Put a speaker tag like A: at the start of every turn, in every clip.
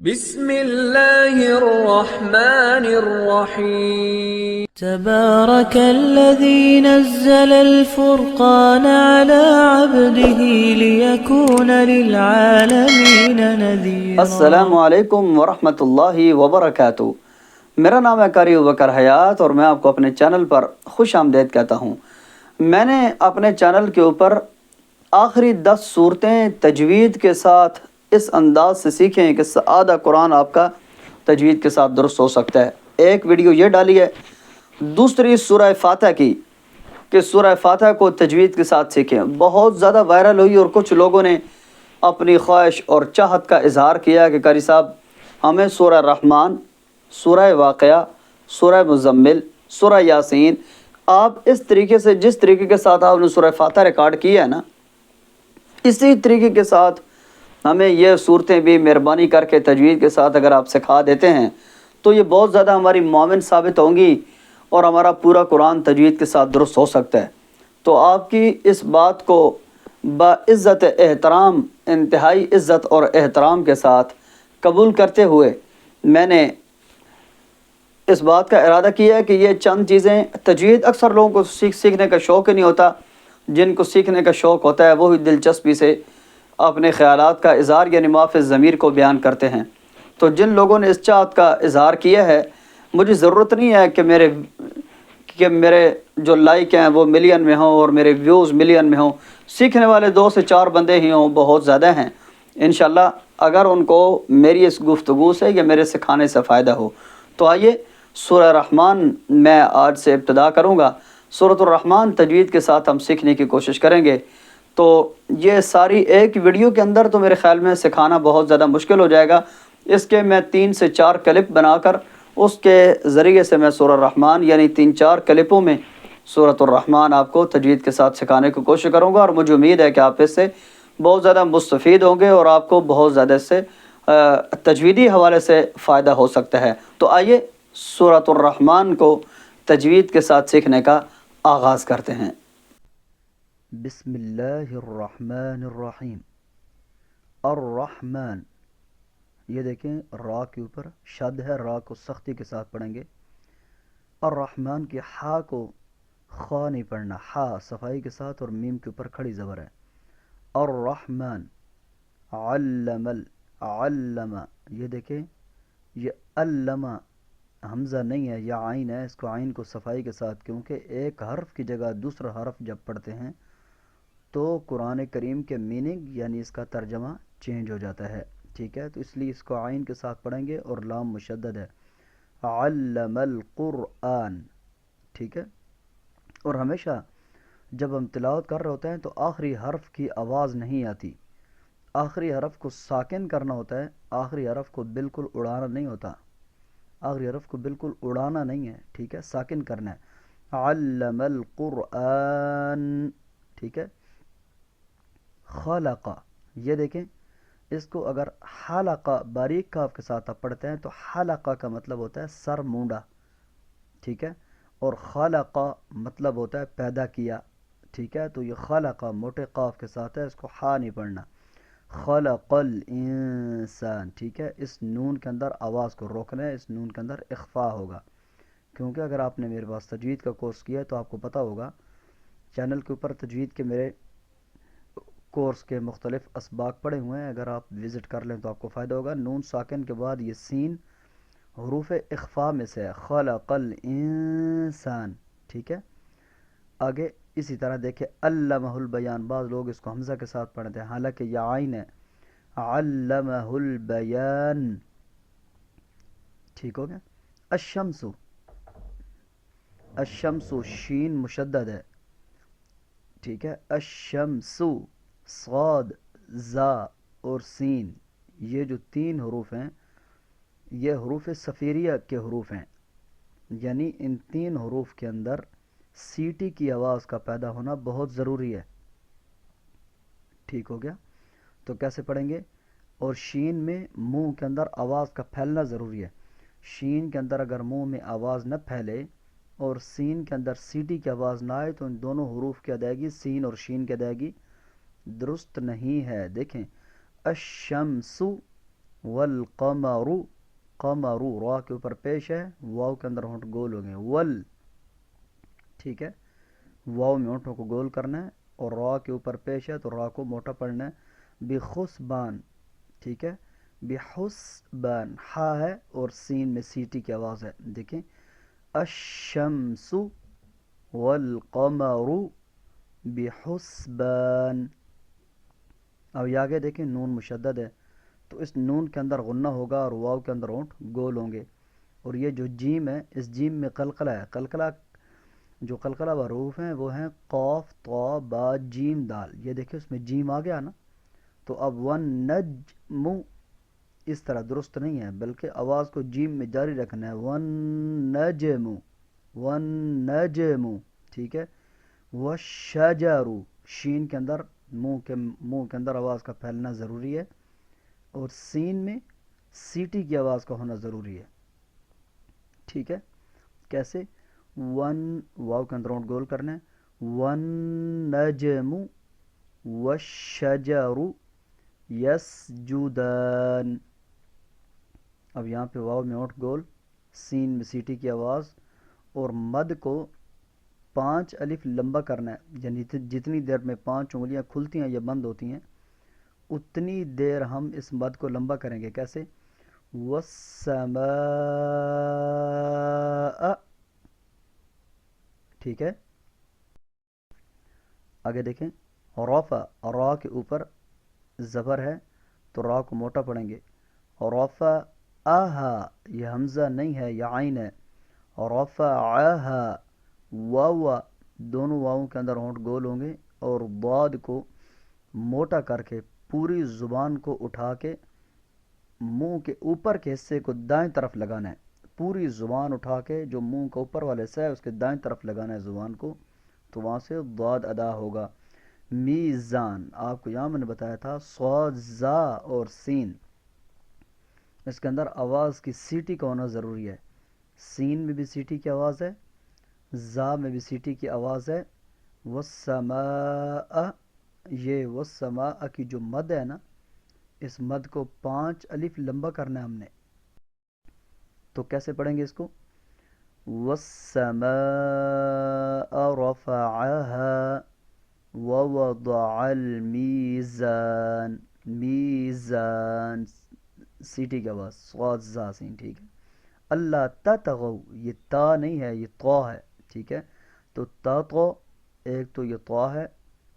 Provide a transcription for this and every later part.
A: بسم اللہ الرحمن الرحیم
B: تبارك الذي نزل الفرقان على عبده ليكون للعالمين نذيرا.
C: السلام علیکم ورحمۃ اللہ وبرکاتہ. میرا نام ہے قاری ابوبکر حیات اور میں آپ کو اپنے چینل پر خوش آمدید کہتا ہوں. میں نے اپنے چینل کے اوپر آخری 10 صورتیں تجوید کے ساتھ اس انداز سے سیکھیں کہ آدھا قرآن آپ کا تجوید کے ساتھ درست ہو سکتا ہے. ایک ویڈیو یہ ڈالی ہے. دوسری سورہ فاتحہ کی کہ سورہ فاتحہ کو تجوید کے ساتھ سیکھیں. بہت زیادہ وائرل ہوئی اور کچھ لوگوں نے اپنی خواہش اور چاہت کا اظہار کیا کہ قاری صاحب ہمیں سورہ رحمان، سورہ واقعہ، سورہ مزمل، سورہ یاسین، آپ اس طریقے سے جس طریقے کے ساتھ آپ نے سورہ فاتحہ ریکارڈ کیا ہے نا، اسی طریقے کے ساتھ ہمیں یہ صورتیں بھی مہربانی کر کے تجوید کے ساتھ اگر آپ سکھا دیتے ہیں تو یہ بہت زیادہ ہماری معاون ثابت ہوں گی اور ہمارا پورا قرآن تجوید کے ساتھ درست ہو سکتا ہے. تو آپ کی اس بات کو باعزت احترام، انتہائی عزت اور احترام کے ساتھ قبول کرتے ہوئے میں نے اس بات کا ارادہ کیا ہے کہ یہ چند چیزیں تجوید اکثر لوگوں کو سیکھنے کا شوق ہی نہیں ہوتا. جن کو سیکھنے کا شوق ہوتا ہے وہی دلچسپی سے اپنے خیالات کا اظہار یعنی معاف ضمیر کو بیان کرتے ہیں. تو جن لوگوں نے اس چاہت کا اظہار کیا ہے، مجھے ضرورت نہیں ہے کہ میرے جو لائک ہیں وہ ملین میں ہوں اور میرے ویوز ملین میں ہوں. سیکھنے والے 2 سے 4 بندے ہی ہوں، بہت زیادہ ہیں. انشاءاللہ اگر ان کو میری اس گفتگو سے یا میرے سکھانے سے فائدہ ہو تو آئیے سورہ رحمان میں آج سے ابتدا کروں گا. سورۃ الرحمن تجوید کے ساتھ ہم سیکھنے کی کوشش کریں گے. تو یہ ساری ایک ویڈیو کے اندر تو میرے خیال میں سکھانا بہت زیادہ مشکل ہو جائے گا. اس کے میں 3 سے 4 کلپ بنا کر اس کے ذریعے سے میں سورہ الرحمن یعنی 3-4 کلپوں میں سورۃ الرحمن آپ کو تجوید کے ساتھ سکھانے کی کوشش کروں گا. اور مجھے امید ہے کہ آپ اس سے بہت زیادہ مستفید ہوں گے اور آپ کو بہت زیادہ اس سے تجویدی حوالے سے فائدہ ہو سکتا ہے. تو آئیے سورۃ الرحمن کو تجوید کے ساتھ سیکھنے کا آغاز کرتے ہیں. بسم اللہ الرحمن الرحیم. الرحمن، یہ دیکھیں را کے اوپر شد ہے، را کو سختی کے ساتھ پڑھیں گے. الرحمن کی ہا کو خا نہیں پڑھنا، ہا صفائی کے ساتھ اور میم کے اوپر کھڑی زبر ہے. الرحمن. علم علم، یہ دیکھیں یہ علم حمزہ نہیں ہے، یہ عین ہے. اس کو عین کو صفائی کے ساتھ، کیونکہ ایک حرف کی جگہ دوسرا حرف جب پڑھتے ہیں تو قرآن کریم کے میننگ یعنی اس کا ترجمہ چینج ہو جاتا ہے. ٹھیک ہے، تو اس لیے اس کو عین کے ساتھ پڑھیں گے اور لام مشدد ہے. علم القرآن. ٹھیک ہے، اور ہمیشہ جب ہم تلاوت کر رہے ہوتے ہیں تو آخری حرف کی آواز نہیں آتی. آخری حرف کو ساکن کرنا ہوتا ہے، آخری حرف کو بالکل اڑانا نہیں ہوتا. آخری حرف کو بالکل اڑانا نہیں ہے، ٹھیک ہے، ساکن کرنا ہے. علم القرآن. ٹھیک ہے. خلق، یہ دیکھیں اس کو اگر حلقہ باریک کاف کے ساتھ آپ پڑھتے ہیں تو حلقہ کا مطلب ہوتا ہے سر مونڈا. ٹھیک ہے، اور خلقہ مطلب ہوتا ہے پیدا کیا. ٹھیک ہے، تو یہ خلقہ موٹے قاف کے ساتھ ہے، اس کو ہا نہیں پڑھنا. خلق الانسان. ٹھیک ہے، اس نون کے اندر آواز کو روکنا ہے، اس نون کے اندر اخفا ہوگا. کیونکہ اگر آپ نے میرے پاس تجوید کا کورس کیا ہے تو آپ کو پتہ ہوگا چینل کے اوپر تجوید کے میرے کورس کے مختلف اسباق پڑے ہوئے ہیں. اگر آپ وزٹ کر لیں تو آپ کو فائدہ ہوگا. نون ساکن کے بعد یہ سین حروف اخفا میں سے ہے. خلق الانسان. ٹھیک ہے، آگے اسی طرح دیکھیں علمہ البیان. بعض لوگ اس کو حمزہ کے ساتھ پڑھتے ہیں حالانکہ یہ عین ہے. علمہ البیان. ٹھیک ہو گیا. الشمس. الشمس شین مشدد ہے. ٹھیک ہے، الشمس. صاد، زا اور سین، یہ جو 3 حروف ہیں یہ حروف صفیریہ کے حروف ہیں. یعنی ان 3 حروف کے اندر سیٹی کی آواز کا پیدا ہونا بہت ضروری ہے. ٹھیک ہو گیا. تو کیسے پڑھیں گے؟ اور شین میں منہ کے اندر آواز کا پھیلنا ضروری ہے. شین کے اندر اگر منہ میں آواز نہ پھیلے اور سین کے اندر سیٹی کی آواز نہ آئے تو ان دونوں حروف کی ادائیگی، سین اور شین کی ادائیگی درست نہیں ہے. دیکھیں الشمس والقمر قمرو را کے اوپر پیش ہے، واو کے اندر ہونٹ گول ہو گئے، ول، ٹھیک ہے، واو میں ہونٹوں کو گول کرنا ہے، اور را کے اوپر پیش ہے تو را کو موٹا پڑھنا ہے، بخسبان، ٹھیک ہے، بحسبان، ہا ہے اور سین میں سیٹی کی آواز ہے، دیکھیں، الشمس والقمر بحسبان. اب یہ آگے دیکھیں نون مشدد ہے تو اس نون کے اندر غنہ ہوگا اور واو کے اندر ہونٹ گول ہوں گے، اور یہ جو جیم ہے اس جیم میں قلقلہ ہے، قلقلہ جو قلقلہ حروف ہیں وہ ہیں قاف، طا، با، جیم، دال. یہ دیکھیں اس میں جیم آ گیا نا، تو اب ون نجم اس طرح درست نہیں ہے، بلکہ آواز کو جیم میں جاری رکھنا ہے، ون نجم، ون نجم، ٹھیک ہے، والشجر، شین کے اندر منہ کے اندر آواز کا پھیلنا ضروری ہے، اور سین میں سیٹی کی آواز کا ہونا ضروری ہے، ٹھیک ہے. کیسے؟ ون، واو کے اندر گول کرنا ہے، ون نجم والشجر یسجدان. اب یہاں پہ واو میں اونٹ گول، سین میں سیٹی کی آواز، اور مد کو 5 الف لمبا کرنا ہے، یعنی جتنی دیر میں 5 انگلیاں کھلتی ہیں یا بند ہوتی ہیں اتنی دیر ہم اس مد کو لمبا کریں گے. کیسے؟ والسماء، ٹھیک ہے. آگے دیکھیں، رفع، را کے اوپر زبر ہے تو را کو موٹا پڑھیں گے، رفع آہا، یہ حمزہ نہیں ہے یہ عین ہے، رفع آہا، واو، دونوں واؤں کے اندر ہونٹ گول ہوں گے، اور ضاد کو موٹا کر کے پوری زبان کو اٹھا کے منہ کے اوپر کے حصے کو دائیں طرف لگانا ہے، پوری زبان اٹھا کے جو منہ کا اوپر والے حصہ ہے اس کے دائیں طرف لگانا ہے زبان کو، تو وہاں سے ضاد ادا ہوگا. میزان، آپ کو یہاں میں نے بتایا تھا صاد، زا اور سین، اس کے اندر آواز کی سیٹی کا ہونا ضروری ہے، سین میں بھی سیٹی کی آواز ہے، زا میں بھی سیٹی کی آواز ہے. والسماء، یہ والسماء کی جو مد ہے نا اس مد کو 5 الف لمبا کرنا ہے ہم نے، تو کیسے پڑھیں گے اس کو؟ والسماء رفعها ووضع المیزان، میزان، سیٹی کی آواز، صاد زا سین، ٹھیک ہے. اللہ تطغوا، یہ تا نہیں ہے یہ طا ہے، ٹھیک ہے، تو تطغوا، ایک تو یہ طا ہے،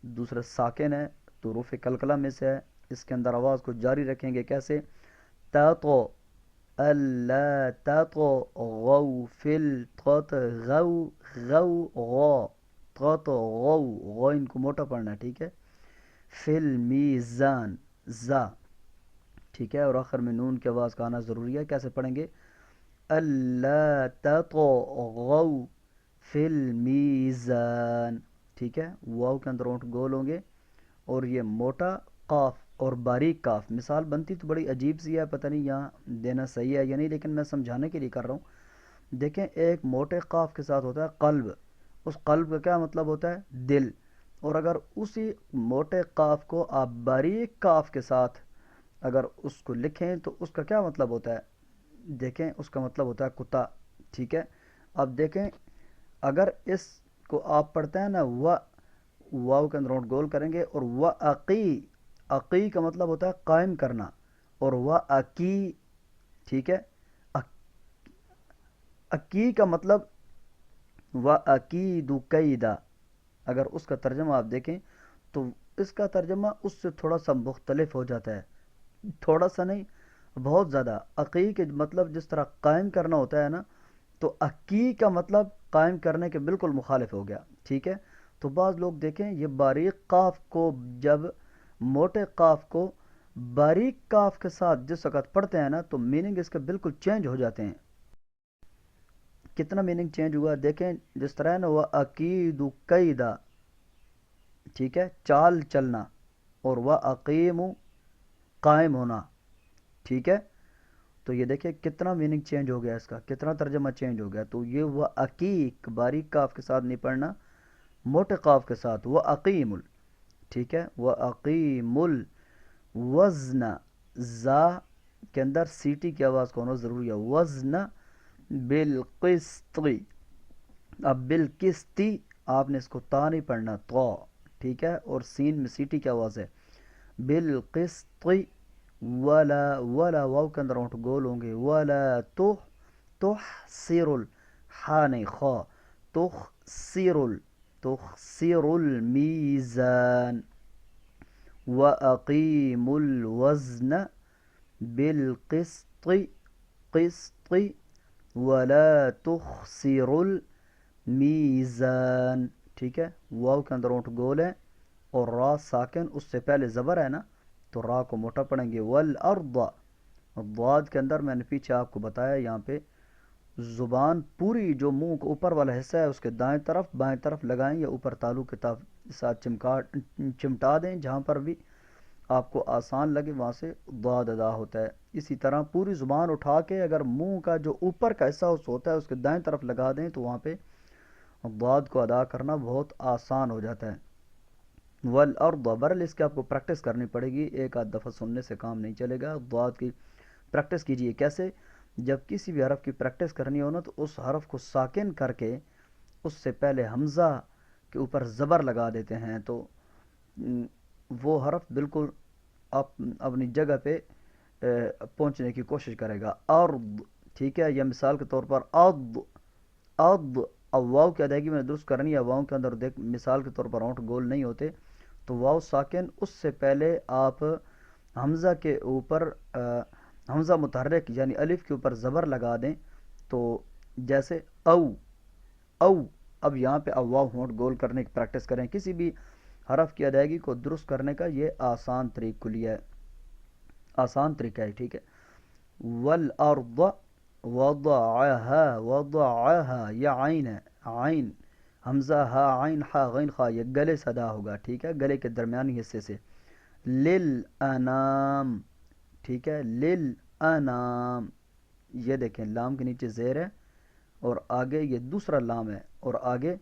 C: دوسرا ساکن ہے تو حروف قلقلہ میں سے ہے، اس کے اندر آواز کو جاری رکھیں گے. کیسے؟ تطغوا، اللہ تطغوا فی التطغوا، غو، غو، تطغوا، غو ان کو موٹا پڑھنا ہے، ٹھیک ہے، فی المیزان، زا، ٹھیک ہے، اور آخر میں نون کی آواز کا آنا ضروری ہے. کیسے پڑھیں گے؟ اللہ تطغوا فی المیزان، ٹھیک ہے، واو کے اندر اونٹ گول ہوں گے، اور یہ موٹا قاف اور باریک کاف، مثال بنتی تو بڑی عجیب سی ہے، پتہ نہیں یہاں دینا صحیح ہے یا نہیں، لیکن میں سمجھانے کے لیے کر رہا ہوں. دیکھیں ایک موٹے قاف کے ساتھ ہوتا ہے قلب، اس قلب کا کیا مطلب ہوتا ہے؟ دل، اور اگر اسی موٹے قاف کو آپ باریک کاف کے ساتھ اگر اس کو لکھیں تو اس کا کیا مطلب ہوتا ہے؟ دیکھیں اس کا مطلب ہوتا ہے کتا، ٹھیک ہے. اب دیکھیں اگر اس کو آپ پڑھتے ہیں نا واو کے اندر نوٹ گول کریں گے، اور عقی، عقی کا مطلب ہوتا ہے قائم کرنا، اور عقی، ٹھیک ہے، عقی کا مطلب عقید قیدا، اگر اس کا ترجمہ آپ دیکھیں تو اس کا ترجمہ اس سے تھوڑا سا مختلف ہو جاتا ہے، تھوڑا سا نہیں بہت زیادہ. عقی کے مطلب جس طرح قائم کرنا ہوتا ہے نا، تو عقی کا مطلب قائم کرنے کے بالکل مخالف ہو گیا، ٹھیک ہے. تو بعض لوگ دیکھیں یہ باریک قاف کو جب موٹے قاف کو باریک قاف کے ساتھ جس وقت پڑھتے ہیں نا تو میننگ اس کے بالکل چینج ہو جاتے ہیں. کتنا میننگ چینج ہوا دیکھیں، جس طرح ہے نا وہ عقید قیدا، ٹھیک ہے، چال چلنا، اور وہ عقیم قائم ہونا، ٹھیک ہے. تو یہ دیکھیں کتنا میننگ چینج ہو گیا، اس کا کتنا ترجمہ چینج ہو گیا. تو یہ وہ عقیق باریک قاف کے ساتھ نہیں پڑھنا، موٹے قاف کے ساتھ، وہ عقیم، ٹھیک ہے، وہ عقیم الوزن، زا کے اندر سیٹی کی آواز کو ہونا ضروری ہے. وزن بالقسط. اب بالقسطی آپ نے اس کو تا نہیں پڑھنا, تو, ٹھیک ہے, اور سین میں سیٹی کی آواز ہے. بالقسط. ولا ولا واو کے اندر ہونٹ گول ہوں گے. ولا تحصر ہا نہیں خا. تخسر المیزان. وأقيموا الوزن بالقسط قسط ولا تخسروا المیزان. ٹھیک ہے, واو کے اندر اونٹ گول ہے اور را ساکن, اس سے پہلے زبر ہے نا, تو را کو موٹا پڑھیں گے. والارض, ضاد کے اندر میں نے پیچھے آپ کو بتایا, یہاں پہ زبان پوری جو منہ کا اوپر والا حصہ ہے اس کے دائیں طرف بائیں طرف لگائیں یا اوپر تالو کے ساتھ چمٹا دیں, جہاں پر بھی آپ کو آسان لگے وہاں سے ضاد ادا ہوتا ہے. اسی طرح پوری زبان اٹھا کے اگر منہ کا جو اوپر کا حصہ ہوتا ہے اس کے دائیں طرف لگا دیں تو وہاں پہ ضاد کو ادا کرنا بہت آسان ہو جاتا ہے. والارض, برل اس کی آپ کو پریکٹس کرنی پڑے گی, ایک آدھ دفعہ سننے سے کام نہیں چلے گا. ضاد کی پریکٹس کیجئے. کیسے؟ جب کسی بھی حرف کی پریکٹس کرنی ہو نا تو اس حرف کو ساکن کر کے اس سے پہلے حمزہ کے اوپر زبر لگا دیتے ہیں تو وہ حرف بالکل اپنی جگہ پہ پہنچنے کی کوشش کرے گا. ارض, ٹھیک ہے, یا مثال کے طور پر اد. اب واو کی ادائیگی میں درست کرنی ہے. واو کے اندر دیکھ مثال کے طور پر ہونٹ گول نہیں ہوتے تو واو ساکن, اس سے پہلے آپ حمزہ کے اوپر حمزہ متحرک یعنی الف کے اوپر زبر لگا دیں تو جیسے او. اب یہاں پہ اب واو ہونٹ گول کرنے کی پریکٹس کریں. کسی بھی حرف کی ادائیگی کو درست کرنے کا یہ آسان طریقہ ہے. ٹھیک ہے. والارض وضعها یہ عین ہے, عین حمزہ ہا عین ہا غین خا, یہ گلے سے ادا ہوگا. ٹھیک ہے, گلے کے درمیانی حصے سے. للانام, ٹھیک ہے, للانام, یہ دیکھیں لام کے نیچے زیر ہے اور آگے یہ دوسرا لام ہے اور آگے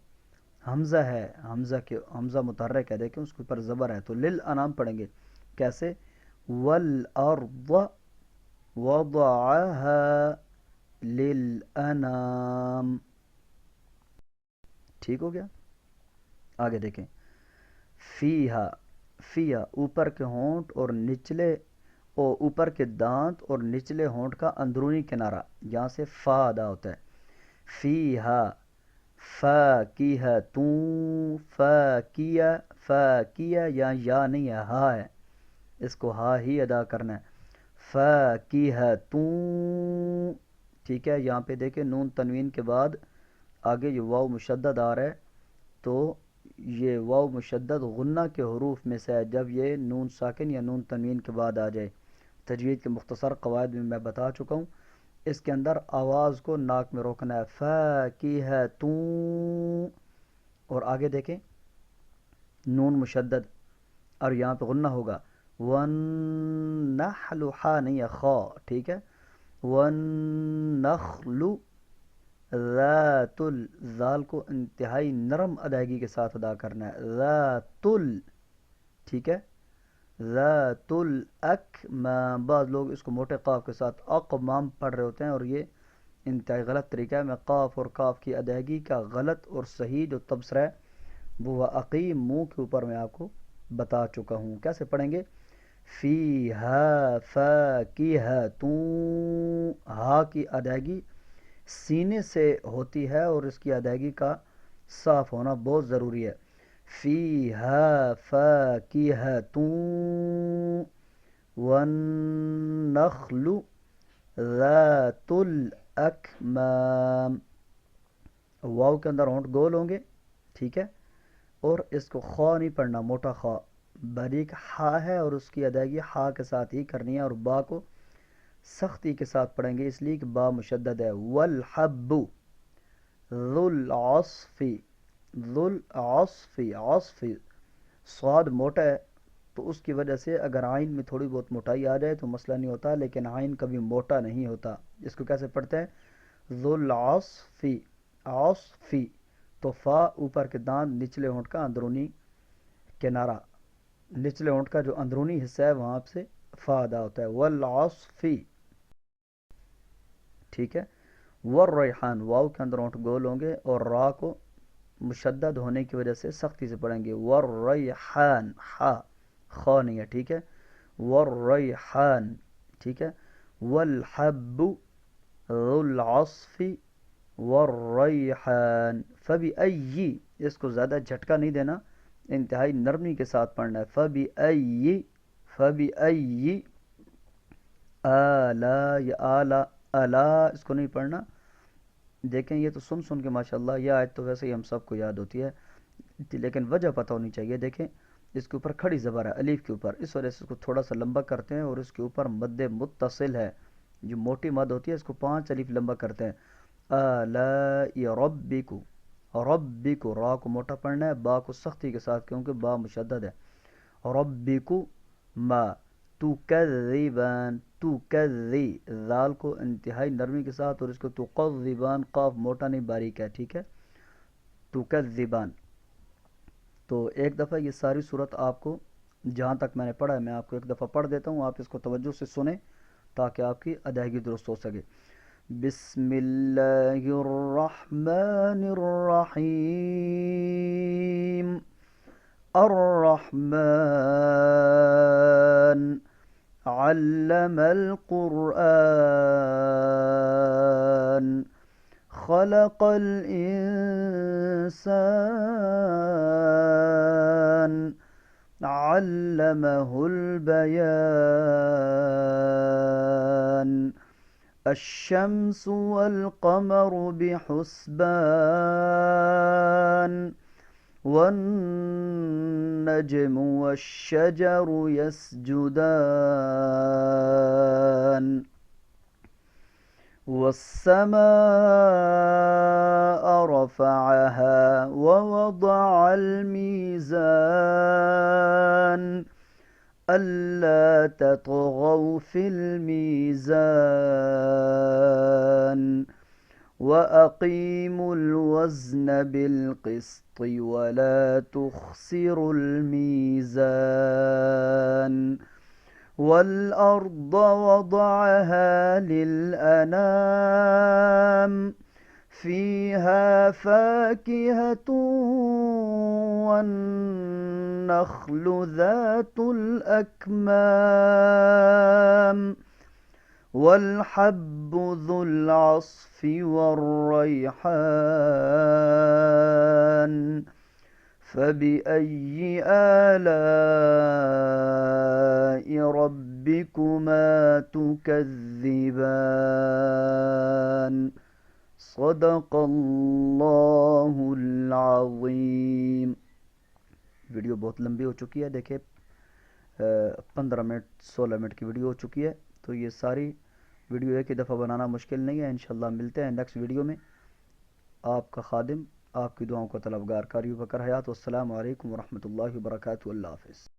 C: حمزہ ہے, حمزہ متحرک ہے, دیکھیں اس کے اوپر زبر ہے. تو للانام پڑھیں گے. کیسے؟ والارض وضعها للانام. ٹھیک ہو گیا. آگے دیکھیں. فیہا, اوپر کے ہونٹ اور نچلے اوپر کے دانت اور نچلے ہونٹ کا اندرونی کنارہ, یہاں سے فا ادا ہوتا ہے. فیہا فاکہۃ, فاکیہ یا نہیں ہے, ہا ہے, اس کو ہا ہی ادا کرنا ہے. فاکہۃ, ٹھیک ہے. یہاں پہ دیکھیں نون تنوین کے بعد آگے یہ واو مشدد آ رہا ہے تو یہ واو مشدد غنہ کے حروف میں سے ہے جب یہ نون ساکن یا نون تنوین کے بعد آ جائے. تجوید کے مختصر قواعد میں بتا چکا ہوں. اس کے اندر آواز کو ناک میں روکنا ہے. فاکہۃ, اور آگے دیکھیں نون مشدد اور یہاں پہ غنہ ہوگا. والنحل, ہا نہیں ہے خا, ٹھیک ہے. والنخل ذات الذال کو انتہائی نرم ادائیگی کے ساتھ ادا کرنا ہے. ذات ٹھیک ہے. ذات الاکمام, بعض لوگ اس کو موٹے قاف کے ساتھ اقمام پڑھ رہے ہوتے ہیں اور یہ انتہائی غلط طریقہ ہے. میں قاف اور کاف کی ادائیگی کا غلط اور صحیح جو تبصرہ ہے وہ عقیم منہ کے اوپر میں آپ کو بتا چکا ہوں. کیسے پڑھیں گے؟ فیہا فاکہۃ, ہا کی ادائیگی سینے سے ہوتی ہے اور اس کی ادائیگی کا صاف ہونا بہت ضروری ہے. فیہا فاکہۃ والنخل ذات الاکمام. واو کے اندر ہونٹ گول ہوں گے, ٹھیک ہے, اور اس کو خا نہیں پڑھنا, موٹا خا, باریک ہا ہے اور اس کی ادائیگی ہا کے ساتھ ہی کرنی ہے اور با کو سختی کے ساتھ پڑھیں گے اس لیے کہ با مشدد ہے. والحب ذو العصف, عصف, صاد موٹا ہے تو اس کی وجہ سے اگر عین میں تھوڑی بہت موٹائی آ جائے تو مسئلہ نہیں ہوتا, لیکن عین کبھی موٹا نہیں ہوتا. اس کو کیسے پڑھتے ہیں؟ ذو العصف, عصفی, تو فا اوپر کے دانت نچلے ہونٹ کا اندرونی کنارہ, نچلے ہونٹ کا جو اندرونی حصہ ہے وہاں سے فا ادا ہوتا ہے، والعصفی، ٹھیک ہے. والریحان، واو کے اندر ہونٹ گول ہوں گے اور را کو مشدد ہونے کی وجہ سے سختی سے پڑھیں گے. والریحان، ہا خا نہیں ہے، ٹھیک ہے. والریحان، ٹھیک ہے. والحب ذو العصف والریحان. فبأی، اس کو زیادہ جھٹکا نہیں دینا، انتہائی نرمی کے ساتھ پڑھنا ہے. فبأی، فبأی آلا، یا آلا، الا اس کو نہیں پڑھنا. دیکھیں یہ تو سن سن کے ماشاءاللہ یہ آیت تو ویسے ہی ہم سب کو یاد ہوتی ہے، لیکن وجہ پتہ ہونی چاہیے. دیکھیں اس کے اوپر کھڑی زبر ہے الف کے اوپر، اس وجہ سے اس کو تھوڑا سا لمبا کرتے ہیں، اور اس کے اوپر مد متصل ہے، جو موٹی مد ہوتی ہے اس کو 5 الف لمبا کرتے ہیں. آلاء ربکو، ربکو را کو موٹا پڑھنا ہے، با کو سختی کے ساتھ کیونکہ با مشدد ہے. ربکو ما تکذبان، تکذی ذال کو انتہائی نرمی کے ساتھ، اور اس کو تقذبان قاف موٹا نہیں باریک ہے، ٹھیک ہے. تکذبان. تو ایک دفعہ یہ ساری صورت آپ کو جہاں تک میں نے پڑھا ہے میں آپ کو ایک دفعہ پڑھ دیتا ہوں، آپ اس کو توجہ سے سنیں تاکہ آپ کی ادائیگی درست ہو سکے. بسم اللہ الرحمن الرحیم. الرحمن علم القرآن خلق الإنسان علمه البيان. الشمس والقمر بحسبان والنجم والشجر يسجدان. والسماء رفعها ووضع الميزان ألا تطغوا في الميزان وأقيموا الوزن بالقسط ولا تخسروا الميزان. والأرض وضعها للأنام فيها فاكهة والنخل ذات الأكمام والحب ذو العصف والريحان. فبأي آلاء ربكما تكذبان. صدق اللہ العظیم. ویڈیو بہت لمبی ہو چکی ہے، دیکھیں 15 منٹ 16 منٹ کی ویڈیو ہو چکی ہے، تو یہ ساری ویڈیو ایک ہی دفعہ بنانا مشکل نہیں ہے. انشاءاللہ ملتے ہیں نیکسٹ ویڈیو میں. آپ کا خادم، آپ کی دعاؤں کا طلبگار قاری بکر حیات. والسلام علیکم ورحمۃ اللہ وبرکاتہ. اللہ حافظ.